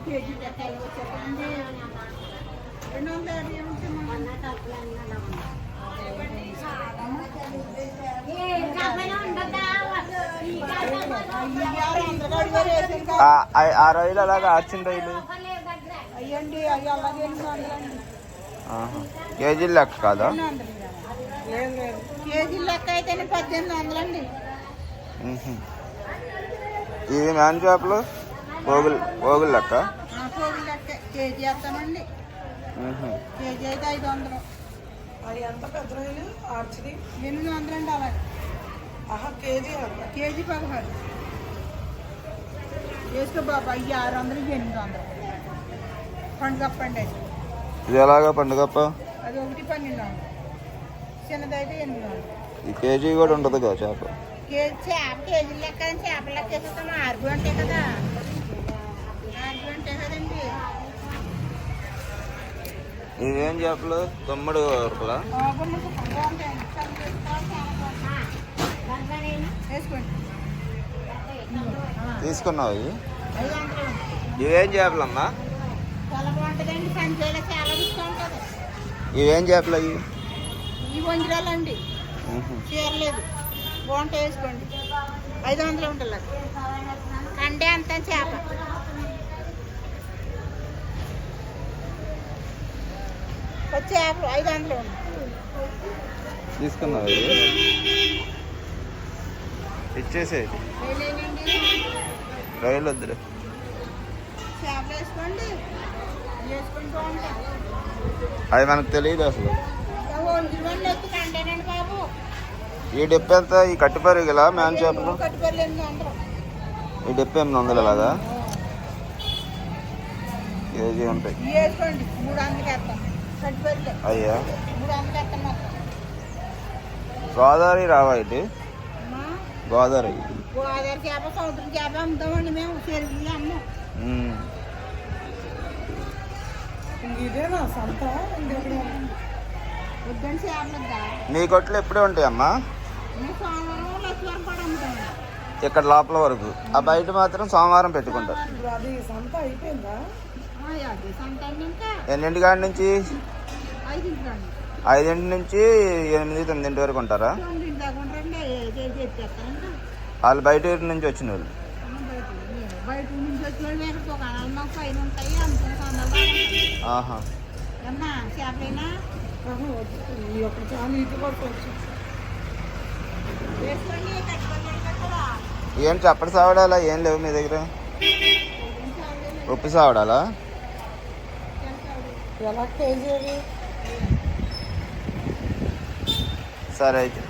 KG లెక్కలు వచ్చేటండి 250 ఆ రొయ్యలు అలాగా ఆర్చిన రొయ్యలు అయ్యండి అవి అలాగే 800 కేజీలు లెక్క కాదా? లేదు లేదు కేజీ లెక్క అయితేనే 1800 అండి. ఇవి నాన్ చేపలు పోగులు లెక్క పోగులు లెక్క కేజీ వేస్తామండి. కేజీ అయితే 500. అది ఎంత పెద్ద రొయ్యలు ఆర్చిది 800 అండి. అలాగే కేజీ కేజీ 16 వేసుకో బాబా. అవి 600 800 పండుగప్పండి. అది ఇది ఎలాగా పండుగప్ప? అది 1 1200. చిన్నదైతే 800. ఈ కేజీ కూడా ఉంటుంది కదా చేప? కేజీ లెక్క చేపల లెక్క వేసేస్తాం. 6 అంటే కదా 6 అంటే కదండి. ఇదేం చేపలు? తమ్ముడు వరకులా? వేసుకోండి. తీసుకున్నావు ఇవి? ఇవేం చేపలమ్మా? చాలా బాగుంటుందండి. సంచేలో చాలా రుచిగా ఉంటుంది. ఇవేం చేపలు అవి? ఈ వంజరాలండి. చీరలేదు బాగుంటాయి. వేసుకోండి. 500 ఉంటుంది. కండే అంత చేప చేపలు 500 ఉంది. తీసుకున్నావు ఇచ్చేసేది. రొయ్యలు వద్దురు. చేపలు వేసుకోండి. వేసుకుంటూ ఉంటాం. అది మనకు తెలియదు అసలు. వంజరాలు వచ్చి కండేనండి బాబు. ఈ డెప్పు ఎంత? ఈ కట్టిపరిగలా మ్యాన్ చేపలు? కట్టిపల్లి 800. ఈ డెప్పు 800 అలాగా కేజీ ఉంటాయి. వేసుకోండి. 300 వేస్తాం. కట్టిపల్లి అయ్యా 300 వేస్తాం మొత్తం. గోదావరి రావా ఇటు? గోదావరి చేప సముద్రం చేప అమ్ముతామండి మేము. చెరువులు అమ్మాం. ఇదేనా సంత? వద్దండి చేపలు. నీ కొట్లు ఎప్పుడే ఉంటాయమ్మా? సోమవారం లక్ష్మీవారం కూడా అమ్ముతామండి. ఇక్కడ లోపల వరకు. ఆ బయట మాత్రం సోమవారం పెట్టుకుంటారు. అది సంత అయిపోయిందా? అది సంత ఇంకా ఎన్నింటి కాడి నుంచి? 5 5 నుంచి 8 9 వరకు ఉంటారా? 9 దాకా ఉంటారండి. చెప్పేస్తారండి. వాళ్ళు బయట నుంచి వచ్చిన వాళ్ళు. బయట నుంచి వచ్చిన వాళ్ళు వేరే దుకాణాలు మాకు పైన ఉంటాయి. అమ్ముతున్న ఆహా అమ్మా చేపలైనా ఈ ఒక్క చాలా ఇటు పట్టుకోవచ్చు. వేసుకోండి. కట్టుకోండి. ఏం చప్పటి సావడాలా ఏం లేవు మీ దగ్గర? ఉప్పు సావడాలా? ఎలా కేజీ? సరే అయితే